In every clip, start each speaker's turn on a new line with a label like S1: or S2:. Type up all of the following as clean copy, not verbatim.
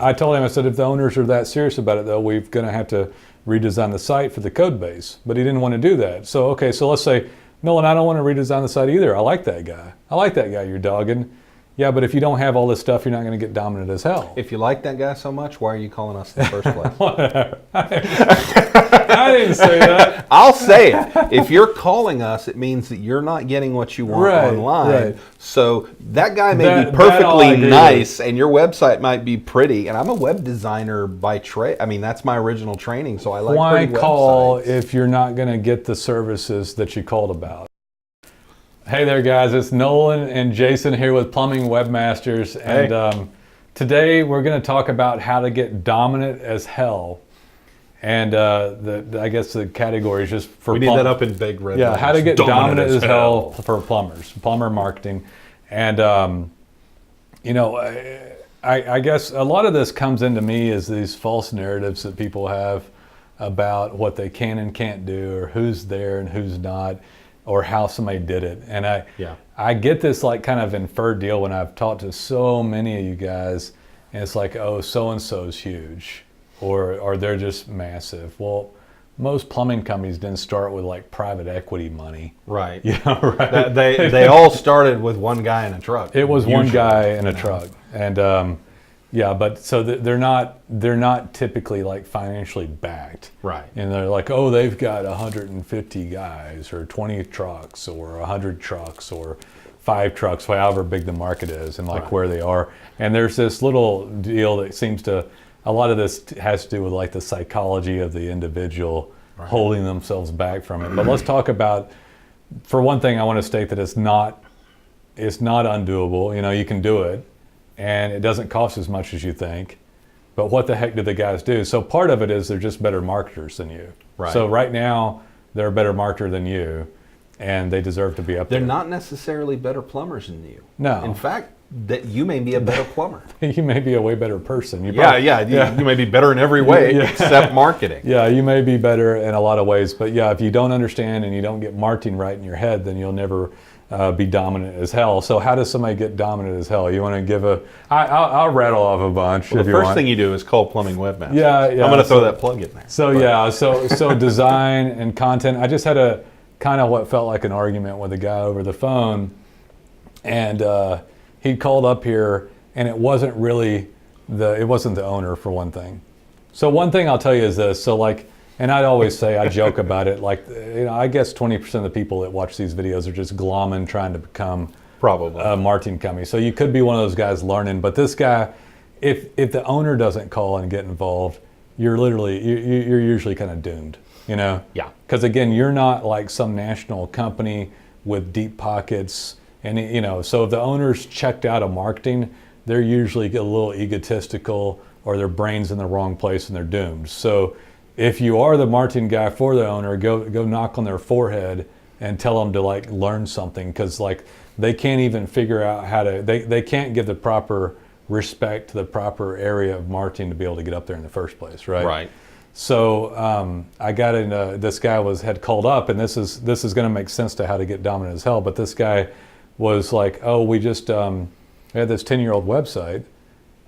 S1: I told him, I said, if the owners are that serious about it, though, we're going to have to redesign the site for the code base. But he didn't want to do that. So, okay, so let's say, Nolen, I don't want to redesign the site either. I like that guy. I like that guy you're dogging. Yeah, but if you don't have all this stuff, you're not going to get dominant as hell.
S2: If you like that guy so much, why are you calling us in the first place?
S1: Whatever. I didn't say that.
S2: I'll say it. If you're calling us, it means that you're not getting what you want online.
S1: Right.
S2: So that guy may be perfectly nice, and your website might be pretty. And I'm a web designer by trade. I mean, that's my original training, so I like
S1: Why
S2: pretty
S1: call
S2: websites.
S1: if you're not going to get the services that you called about? Hey there, guys. It's Nolen and Jason here with Plumbing Webmasters. And today we're going to talk about how to get dominant as hell. And I guess the category is just for
S2: we need that up in big red.
S1: Yeah,
S2: letters.
S1: how to get dominant as hell for plumbers, plumber marketing. And, you know, I guess a lot of this comes into me as these false narratives that people have about what they can and can't do, or who's there and who's not, or how somebody did it. And I get this like kind of inferred deal when I've talked to so many of you guys, and it's like, oh, so-and-so's huge, or they're just massive. Well, most plumbing companies didn't start with like private equity money.
S2: Right.
S1: Yeah, right.
S2: They all started with one guy in a truck.
S1: It was one guy in a truck. And yeah, but so they're not typically like financially backed.
S2: Right.
S1: And they're like, oh, they've got 150 guys or 20 trucks or 100 trucks or 5 trucks, however big the market is and like where they are. And there's this little deal that seems to, a lot of this has to do with like the psychology of the individual holding themselves back from it. But let's talk about, for one thing, I want to state that it's not undoable. You know, you can do it. And it doesn't cost as much as you think. But what the heck do the guys do? So part of it is they're just better marketers than you.
S2: Right.
S1: So right now, they're a better marketer than you, and they deserve to be up there.
S2: They're not necessarily better plumbers than you.
S1: No.
S2: In fact, that you may be a better plumber.
S1: You may be a way better person. You
S2: You may be better in every way except marketing.
S1: Yeah, you may be better in a lot of ways. But yeah, if you don't understand and you don't get marketing right in your head, then you'll never be dominant as hell. So how does somebody get dominant as hell? You want to give a... I'll rattle off a bunch.
S2: Well, the first thing you do is call Plumbing Webmasters.
S1: Yeah.
S2: I'm going to throw that plug in there.
S1: So so design and content. I just had a kind of what felt like an argument with a guy over the phone, and he called up here, and it wasn't really it wasn't the owner, for one thing. So one thing I'll tell you is this. So like, and I'd always say, I joke about it, like, you know, I guess 20% of the people that watch these videos are just glomming, trying to become
S2: probably
S1: a marketing company. So you could be one of those guys learning, but this guy, if the owner doesn't call and get involved, you're usually kind of doomed, you know?
S2: Yeah.
S1: Because again, you're not like some national company with deep pockets, and you know, so if the owner's checked out of marketing, they're usually a little egotistical, or their brain's in the wrong place and they're doomed. So if you are the marketing guy for the owner, go knock on their forehead and tell them to like learn something, because like they can't even figure out how to, they can't give the proper respect to the proper area of marketing to be able to get up there in the first place, right?
S2: Right.
S1: So I got in, this guy had called up, and this is going to make sense to how to get dominant as hell, but this guy was like, oh, we just we had this 10-year-old website,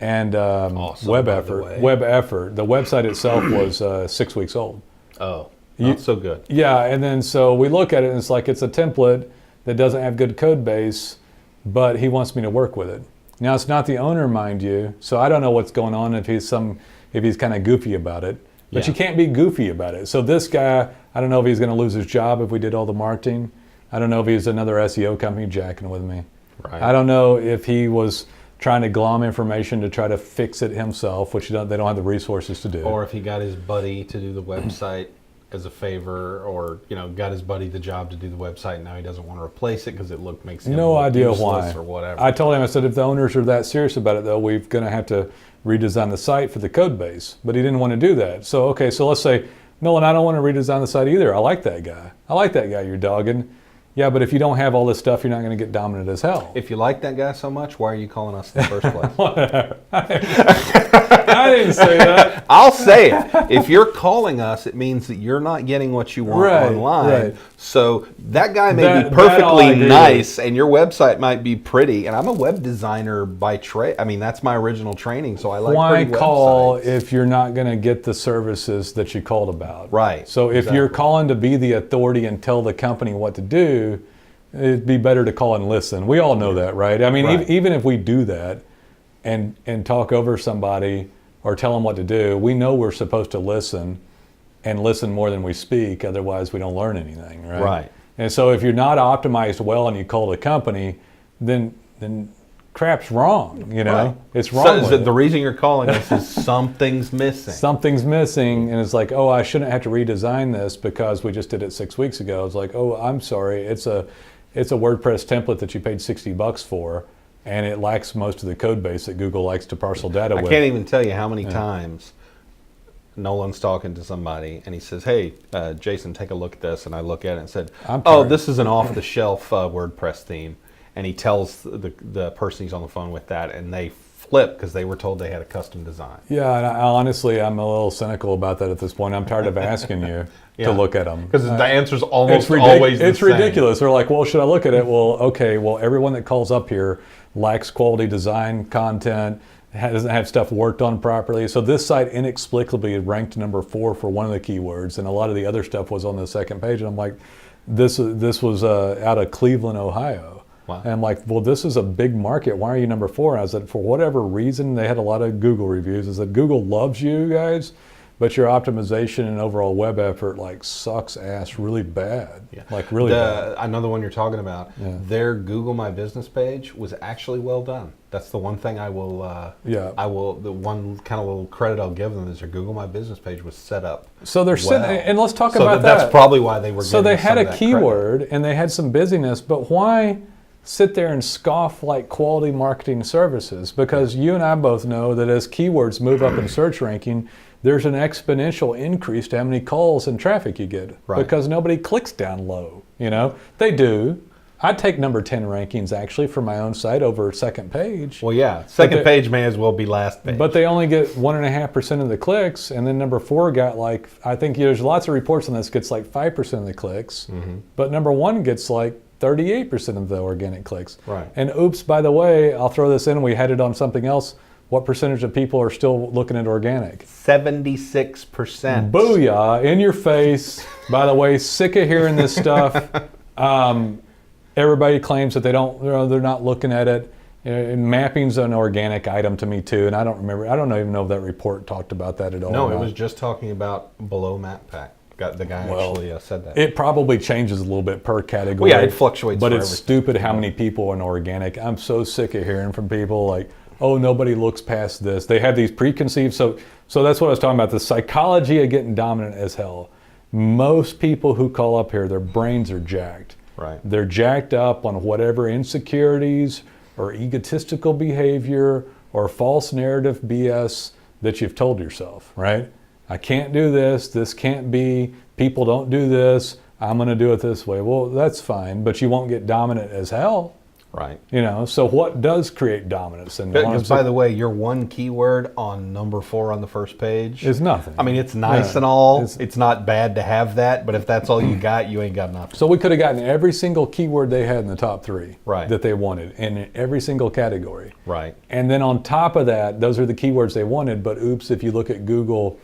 S1: and
S2: awesome,
S1: Web effort. The website itself was 6 weeks old.
S2: Oh, not so good.
S1: Yeah, and then so we look at it, and it's like it's a template that doesn't have good code base, but he wants me to work with it. Now it's not the owner, mind you, so I don't know what's going on if he's kind of goofy about it. But you can't be goofy about it. So this guy, I don't know if he's going to lose his job if we did all the marketing. I don't know if he's another SEO company jacking with me.
S2: Right.
S1: I don't know if he was trying to glom information to try to fix it himself, which they don't have the resources to do.
S2: Or if he got his buddy to do the website as a favor, or got his buddy the job to do the website, and now he doesn't want to replace it because it makes him
S1: no idea
S2: useless
S1: why
S2: or whatever.
S1: I told him, I said, if the owners are that serious about it, though, we're going to have to redesign the site for the code base. But he didn't want to do that. So okay, so let's say, Nolen, I don't want to redesign the site either. I like that guy. I like that guy you're dogging. Yeah, but if you don't have all this stuff, you're not going to get dominant as hell.
S2: If you like that guy so much, why are you calling us in the first place?
S1: Whatever. I didn't to say that.
S2: I'll say it. If you're calling us, it means that you're not getting what you want online.
S1: Right.
S2: So that guy may be perfectly nice, and your website might be pretty. And I'm a web designer by trade. I mean, that's my original training, so I like
S1: Why
S2: pretty
S1: call
S2: websites.
S1: if you're not going to get the services that you called about?
S2: Right.
S1: So if you're calling to be the authority and tell the company what to do, it'd be better to call and listen. We all know that, right? I mean, even if we do that and talk over somebody or tell them what to do, we know we're supposed to listen and listen more than we speak. Otherwise, we don't learn anything, right?
S2: Right.
S1: And so if you're not optimized well and you call the company, then crap's wrong, you know?
S2: Right.
S1: It's wrong.
S2: So the reason you're calling us is something's missing.
S1: Something's missing, and it's like, oh, I shouldn't have to redesign this because we just did it 6 weeks ago. It's like, oh, I'm sorry, it's a WordPress template that you paid $60 for, and it lacks most of the code base that Google likes to parcel data with.
S2: I can't even tell you how many times Nolan's talking to somebody, and he says, hey, Jason, take a look at this. And I look at it and said, oh, this is an off-the-shelf WordPress theme. And he tells the person he's on the phone with that, and they flip because they were told they had a custom design.
S1: Yeah, and honestly, I'm a little cynical about that at this point. I'm tired of asking you to look at them.
S2: Because the answer's almost always the same.
S1: It's ridiculous. They're like, well, should I look at it? Well, okay, well, everyone that calls up here lacks quality design content, doesn't have stuff worked on properly. So this site inexplicably ranked number 4 for one of the keywords, and a lot of the other stuff was on the second page. And I'm like, this was out of Cleveland, Ohio. Wow. And I'm like, well, this is a big market. Why are you number 4? And I said, for whatever reason, they had a lot of Google reviews. I said, Google loves you guys, but your optimization and overall web effort like sucks ass really bad. Yeah. Like really bad.
S2: Another one you're talking about, their Google My Business page was actually well done. That's the one thing I will, the one kind of little credit I'll give them is their Google My Business page was set up.
S1: So they're
S2: well.
S1: and let's talk about that.
S2: That's probably why they were.
S1: So they had a keyword and they had some busyness, but why sit there and scoff like quality marketing services? Because you and I both know that as keywords move up in search ranking, there's an exponential increase to how many calls and traffic you get. Right. Because nobody clicks down low, you know? They do. I'd take number 10 rankings actually for my own site over second page.
S2: Well, yeah, second page may as well be last page.
S1: But they only get 1.5% of the clicks, and then number 4 got like, I think there's lots of reports on this, gets like 5% of the clicks, but number 1 gets like 38% of the organic clicks.
S2: Right.
S1: And oops, by the way, I'll throw this in, we had it on something else. What percentage of people are still looking at organic?
S2: 76%.
S1: Booyah, in your face. By the way, sick of hearing this stuff. Everybody claims that they're not looking at it. Mapping's an organic item to me too, and I don't even know if that report talked about that at all.
S2: No, it was just talking about below map pack. The guy actually said that.
S1: It probably changes a little bit per category.
S2: Well, yeah, it fluctuates.
S1: But it's stupid how many people are in organic. I'm so sick of hearing from people like, oh, nobody looks past this. They have these preconceived. So that's what I was talking about. The psychology of getting dominant as hell. Most people who call up here, their brains are jacked.
S2: Right.
S1: They're jacked up on whatever insecurities or egotistical behavior or false narrative BS that you've told yourself, right? I can't do this. This can't be. People don't do this. I'm going to do it this way. Well, that's fine, but you won't get dominant as hell.
S2: Right.
S1: You know, so what does create dominance? And
S2: because, by the way, your one keyword on number 4 on the first page
S1: is nothing.
S2: I mean, it's nice and all. It's not bad to have that, but if that's all you got, you ain't got nothing.
S1: So we could have gotten every single keyword they had in the top 3
S2: right.
S1: that they wanted in every single category.
S2: Right.
S1: And then on top of that, those are the keywords they wanted, but oops, if you look at Google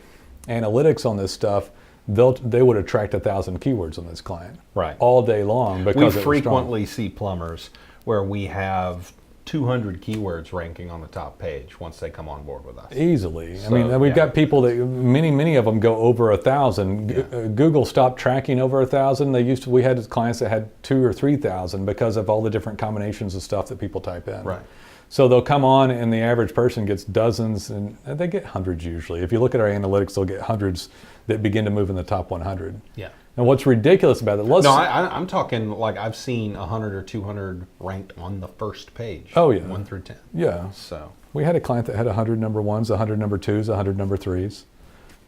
S1: Analytics on this stuff, they would attract 1,000 keywords on this client all day long. Because
S2: we frequently see plumbers where we have 200 keywords ranking on the top page once they come on board with us.
S1: Easily. So, I mean, we've got people that many of them go over 1,000. Yeah. Google stopped tracking over 1,000. We had clients that had 2,000 or 3,000 because of all the different combinations of stuff that people type in.
S2: Right.
S1: So they'll come on and the average person gets dozens and they get hundreds usually. If you look at our analytics, they'll get hundreds that begin to move in the top 100.
S2: Yeah.
S1: And what's ridiculous about it?
S2: I'm talking like I've seen 100 or 200 ranked on the first page.
S1: Oh yeah.
S2: 1 through 10.
S1: Yeah.
S2: So
S1: we had a client that had 100 number 1s, 100 number 2s, 100 number 3s.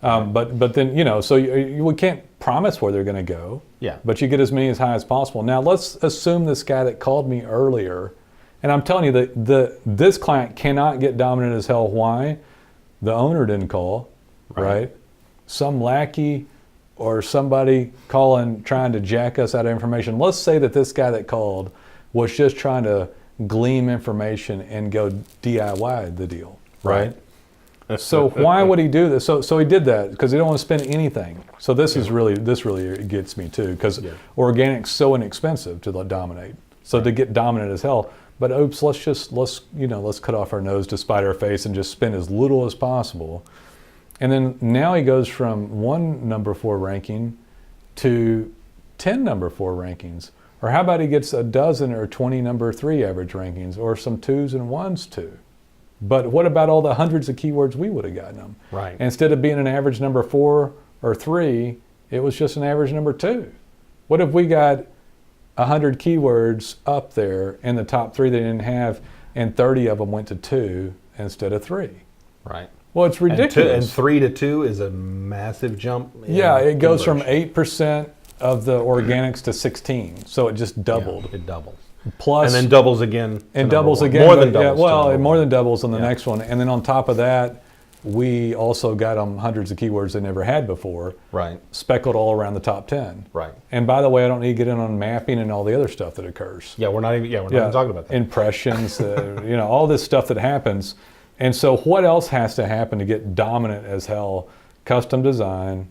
S1: But then, you know, so we can't promise where they're going to go.
S2: Yeah.
S1: But you get as many as high as possible. Now let's assume this guy that called me earlier, and I'm telling you that this client cannot get dominant as hell. Why? The owner didn't call, right? Some lackey or somebody calling, trying to jack us out of information. Let's say that this guy that called was just trying to glean information and go DIY the deal, right? So why would he do this? So he did that because he don't want to spend anything. So this really gets me too, because organic's so inexpensive to dominate. So to get dominant as hell. But oops, let's cut off our nose to spite our face and just spend as little as possible. And then now he goes from 1 number 4 ranking to 10 number 4 rankings. Or how about he gets a dozen or 20 number 3 average rankings, or some 2s and 1s too? But what about all the hundreds of keywords we would have gotten them?
S2: Right.
S1: Instead of being an average number 4 or 3, it was just an average number 2. What if we got 100 keywords up there in the top 3 they didn't have, and 30 of them went to 2 instead of 3?
S2: Right.
S1: Well, it's ridiculous.
S2: And 3 to 2 is a massive jump.
S1: Yeah, it goes from 8% of the organics to 16, so it just doubled.
S2: Yeah, it doubles.
S1: Plus,
S2: and then doubles again.
S1: And doubles again.
S2: More than doubles.
S1: Yeah, well, more than doubles on the next one. And then on top of that, we also got them hundreds of keywords they never had before.
S2: Right.
S1: Speckled all around the top 10.
S2: Right.
S1: And by the way, I don't need to get in on mapping and all the other stuff that occurs.
S2: Yeah, we're not even talking about that.
S1: Impressions, all this stuff that happens. And so what else has to happen to get dominant as hell? Custom design,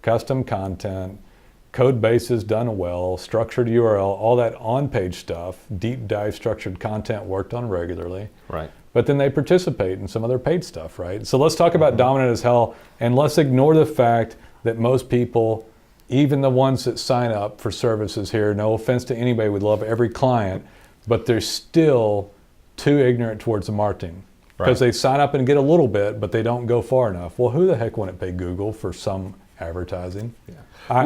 S1: custom content, code bases done well, structured URL, all that on-page stuff, deep dive structured content worked on regularly.
S2: Right.
S1: But then they participate in some other paid stuff, right? So let's talk about dominant as hell, and let's ignore the fact that most people, even the ones that sign up for services here, no offense to anybody, we love every client, but they're still too ignorant towards the marketing. Because they sign up and get a little bit, but they don't go far enough. Well, who the heck wouldn't pay Google for some advertising? Yeah. I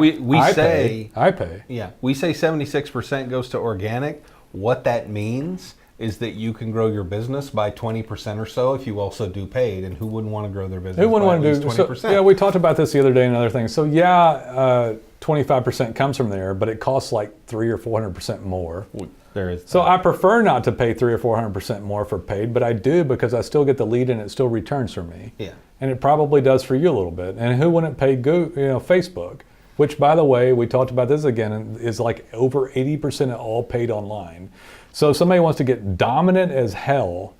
S1: pay.
S2: Yeah, we say 76% goes to organic. What that means is that you can grow your business by 20% or so if you also do paid. And who wouldn't want to grow their business by at least 20%?
S1: So, yeah, we talked about this the other day and other things. So yeah, 25% comes from there, but it costs like 300 or 400% more.
S2: There is.
S1: So I prefer not to pay 300 or 400% more for paid, but I do because I still get the lead and it still returns for me.
S2: Yeah.
S1: And it probably does for you a little bit. And who wouldn't pay Facebook? Which, by the way, we talked about this again, is like over 80% of all paid online. So if somebody wants to get dominant as hell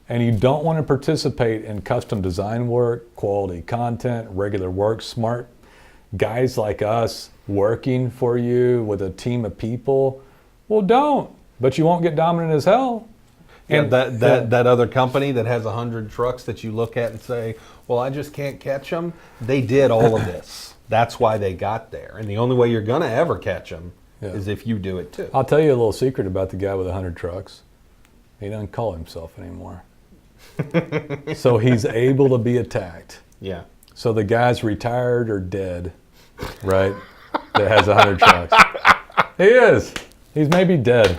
S1: and you don't want to participate in custom design work, quality content, regular work, smart guys like us working for you with a team of people, well, don't. But you won't get dominant as hell.
S2: And that other company that has 100 trucks that you look at and say, well, I just can't catch them, they did all of this. That's why they got there. And the only way you're going to ever catch them is if you do it too.
S1: I'll tell you a little secret about the guy with 100 trucks. He doesn't call himself anymore. So he's able to be attacked.
S2: Yeah.
S1: So the guy's retired or dead, right? That has 100 trucks. He is. He's maybe dead.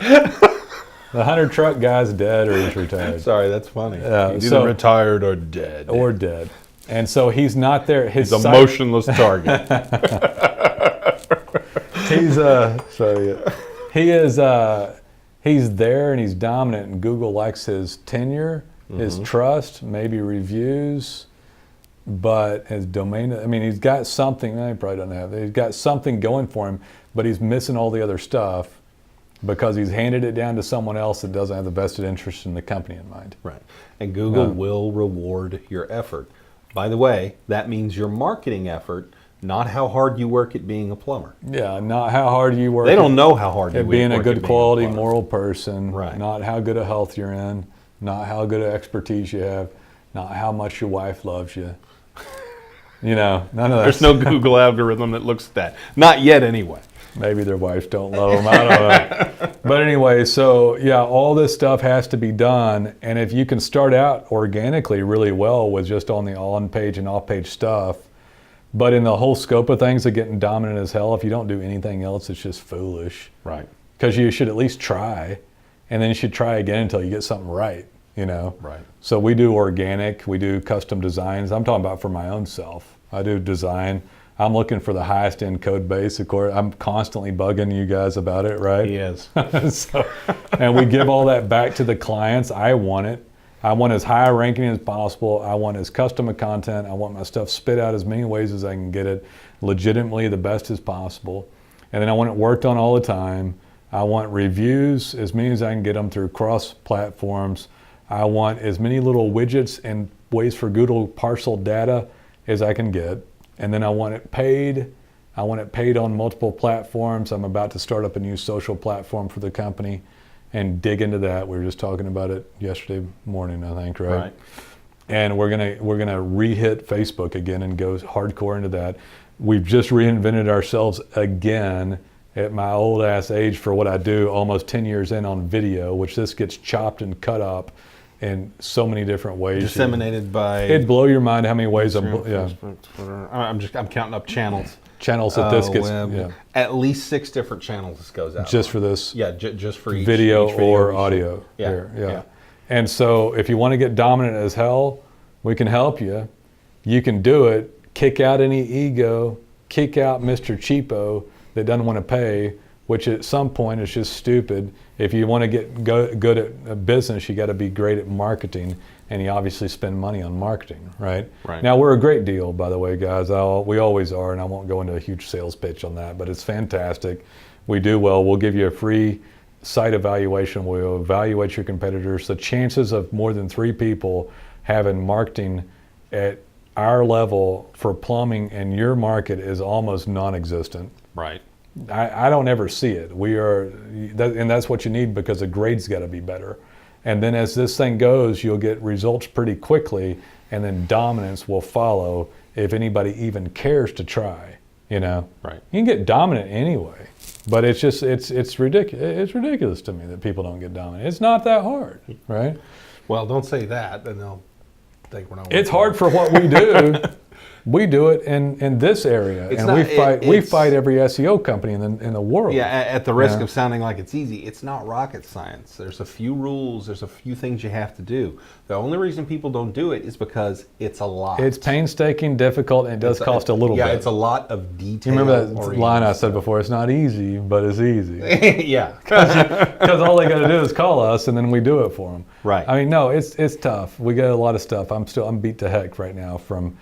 S1: The 100 truck guy's dead or he's retired.
S2: Sorry, that's funny.
S1: He's
S2: either retired or dead.
S1: Or dead. And so he's not there.
S2: He's a motionless target.
S1: He's he's there and he's dominant, and Google likes his tenure, his trust, maybe reviews, but his domain, I mean, he's got something, he probably doesn't have it. He's got something going for him, but he's missing all the other stuff because he's handed it down to someone else that doesn't have the vested interest in the company in mind.
S2: Right. And Google will reward your effort. By the way, that means your marketing effort, not how hard you work at being a plumber.
S1: Yeah, not how hard you work.
S2: They don't know how hard you
S1: at
S2: work
S1: being a good
S2: at
S1: quality, moral person.
S2: Right.
S1: Not how good a health you're in. Not how good of expertise you have. Not how much your wife loves you. None of that.
S2: There's no Google algorithm that looks at that. Not yet, anyway.
S1: Maybe their wives don't love them. I don't know. But anyway, so yeah, all this stuff has to be done. And if you can start out organically really well with just on the on-page and off-page stuff, but in the whole scope of things of getting dominant as hell, if you don't do anything else, it's just foolish.
S2: Right.
S1: Because you should at least try, and then you should try again until you get something right,
S2: Right.
S1: So we do organic, we do custom designs. I'm talking about for my own self. I do design. I'm looking for the highest end code base. Of course, I'm constantly bugging you guys about it, right?
S2: He is.
S1: And we give all that back to the clients. I want it. I want as high a ranking as possible. I want as custom a content. I want my stuff spit out as many ways as I can get it legitimately the best as possible. And then I want it worked on all the time. I want reviews as many as I can get them through cross platforms. I want as many little widgets and ways for Google to parcel data as I can get. And then I want it paid. I want it paid on multiple platforms. I'm about to start up a new social platform for the company and dig into that. We were just talking about it yesterday morning, I think, right? And we're gonna re-hit Facebook again and go hardcore into that. We've just reinvented ourselves again at my old ass age for what I do, almost 10 years in on video, which this gets chopped and cut up in so many different ways.
S2: Disseminated by.
S1: It'd blow your mind how many ways
S2: Facebook, Twitter. I'm counting up channels.
S1: Channels that this gets.
S2: Web. At least 6 different channels this goes out.
S1: Just for this.
S2: Yeah, just for each
S1: video,
S2: each video
S1: or audio. Yeah. And so if you want to get dominant as hell, we can help you. You can do it. Kick out any ego. Kick out Mr. Cheapo that doesn't want to pay, which at some point is just stupid. If you want to get good at a business, you got to be great at marketing, and you obviously spend money on marketing, right? Now, we're a great deal, by the way, guys. We always are, and I won't go into a huge sales pitch on that, but it's fantastic. We do well. We'll give you a free site evaluation. We'll evaluate your competitors. The chances of more than 3 people having marketing at our level for plumbing in your market is almost non-existent.
S2: Right.
S1: I don't ever see it. And that's what you need, because the grade's got to be better. And then as this thing goes, you'll get results pretty quickly, and then dominance will follow if anybody even cares to try. You know,
S2: right?
S1: You can get dominant anyway, but it's just it's ridiculous. It's ridiculous to me that people don't get dominant. It's not that hard, right?
S2: Well, don't say that, then they'll think we're not.
S1: It's hard for what we do. We do it in this area, we fight every SEO company in the world.
S2: Yeah, at the risk of sounding like it's easy, it's not rocket science. There's a few rules, there's a few things you have to do. The only reason people don't do it is because it's a lot.
S1: It's painstaking, difficult, and it does cost a little bit.
S2: Yeah, it's a lot of detail.
S1: You remember that line I said before? It's not easy, but it's easy.
S2: Yeah.
S1: Because all they got to do is call us, and then we do it for them.
S2: Right.
S1: I mean, no, it's tough. We got a lot of stuff. I'm beat to heck right now from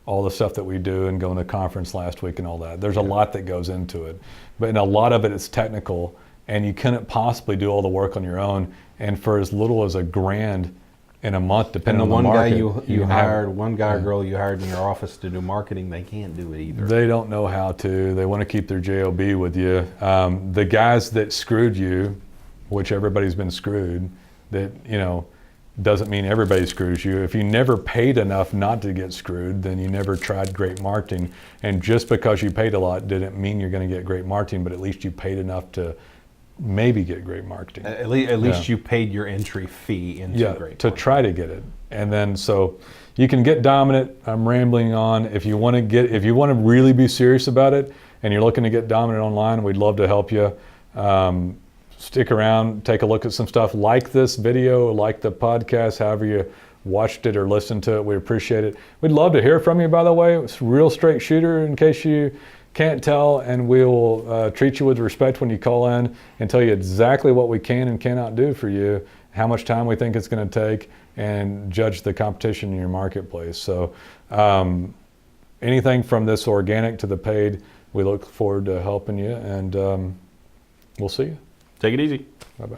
S1: all the stuff that we do and going to conference last week and all that. There's a lot that goes into it, but in a lot of it, it's technical, and you couldn't possibly do all the work on your own. And for as little as $1,000 in a month, depending on the market,
S2: one guy or girl you hired in your office to do marketing, they can't do it either.
S1: They don't know how to. They want to keep their job with you. The guys that screwed you, which everybody's been screwed, that doesn't mean everybody screws you. If you never paid enough not to get screwed, then you never tried great marketing. And just because you paid a lot didn't mean you're going to get great marketing, but at least you paid enough to maybe get great marketing.
S2: At least you paid your entry fee into great marketing.
S1: To try to get it. And then so you can get dominant. I'm rambling on. If you want to really be serious about it and you're looking to get dominant online, we'd love to help you. Stick around, take a look at some stuff, like this video, like the podcast, however you watched it or listened to it. We appreciate it. We'd love to hear from you, by the way. It's a real straight shooter, in case you can't tell, and we'll treat you with respect when you call in and tell you exactly what we can and cannot do for you, how much time we think it's going to take, and judge the competition in your marketplace. So anything from this organic to the paid, we look forward to helping you, and we'll see you.
S2: Take it easy.
S1: Bye-bye.